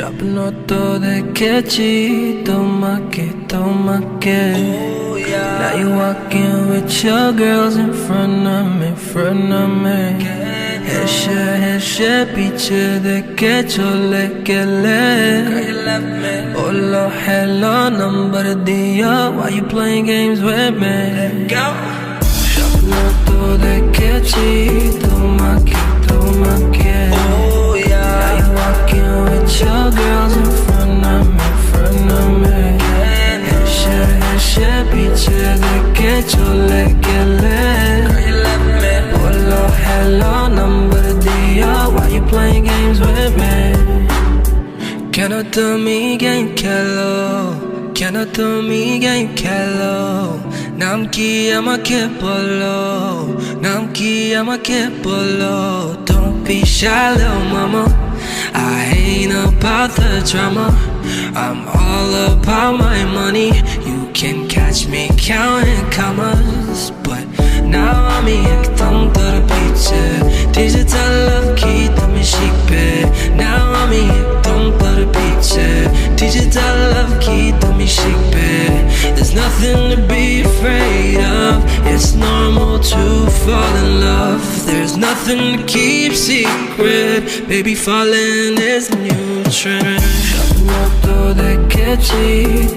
Shopnoto, Dekhechi, Tomake. Now you walking with your girls in front of me, Heshe, piche, Dekhecho, lekele. Olo, hello, number dia. Why you playing games with me? Shopnoto, Dekhechi, Tomake. Now you walking with your girls in front of me, Heshe, piche, Dekhecho, lekele. Olo, hello, number dia. Why you playing games with me? Cannot tell me game kello. Cannot tell me game kello. Namki ama kepolo. Namki ama kepolo. Don't be shy, little mama. I ain't about the drama. I'm all about my money. You can catch me counting commas, but now I'm ekdam dar piche. Digital love ki tumi shikpe. Now I'm ekdam dar piche. Digital love ki tumi shikpe. There's nothing to be afraid of. It's normal to fall in love. There's nothing to keep secret. Baby, falling is a new trend. Shopnoto, Dekhechi,